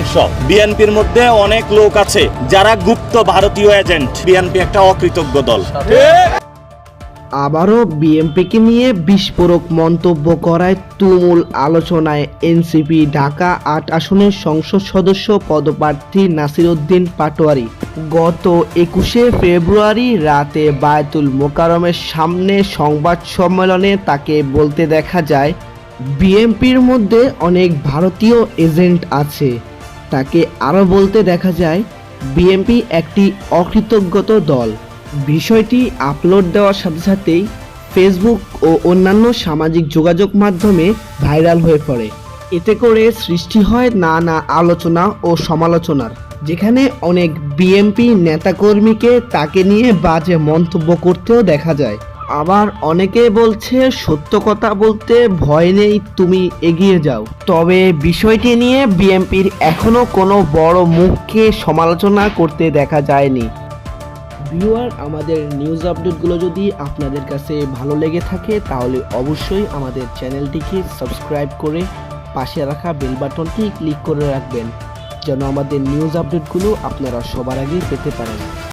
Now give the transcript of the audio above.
অংশ। বিএনপির মধ্যে অনেক লোক আছে যারা গুপ্ত ভারতীয় এজেন্ট। বিএনপি একটা অকৃতজ্ঞ দল। আবারও বিএনপিকে নিয়ে বিস্ফোরক মন্তব্য করায় তুমুল আলোচনায় এনসিপি ঢাকা ৮ আসনের সংসদ সদস্য পদপ্রার্থী নাসিরউদ্দিন পাটোয়ারি। গত ২১শে ফেব্রুয়ারি রাতে বায়তুল মোকাররমের সামনে সংবাদ সম্মেলনে তাকে বলতে দেখা যায়, বিএনপির মধ্যে অনেক ভারতীয় এজেন্ট আছে। তাকে আরও বলতে দেখা যায়, বিএনপি একটি অকৃতজ্ঞত দল। বিষয়টি আপলোড দেওয়ার সাথে সাথেই ফেসবুক ও অন্যান্য সামাজিক যোগাযোগ মাধ্যমে ভাইরাল হয়ে পড়ে। এতে করে সৃষ্টি হয় নানা আলোচনা ও সমালোচনার, যেখানে অনেক বিএনপি নেতাকর্মীকে তাকে নিয়ে বাজে মন্তব্য করতেও দেখা যায়। আবার অনেকে বলছে সত্য কথা বলতে ভয় নেই, তুমি এগিয়ে যাও। তবে বিষয়টি নিয়ে বিএনপির এখনো কোনো বড় মুখকে সমালোচনা করতে দেখা যায়নি। ভিউয়ার, আমাদের নিউজ আপডেটগুলো যদি আপনাদের কাছে ভালো লেগে থাকে তাহলে অবশ্যই আমাদের চ্যানেলটিকে সাবস্ক্রাইব করে পাশে রাখা বেল বাটনটি ক্লিক করে রাখবেন, যেন আমাদের নিউজ আপডেটগুলো আপনারা সবার আগে পেতে পারেন।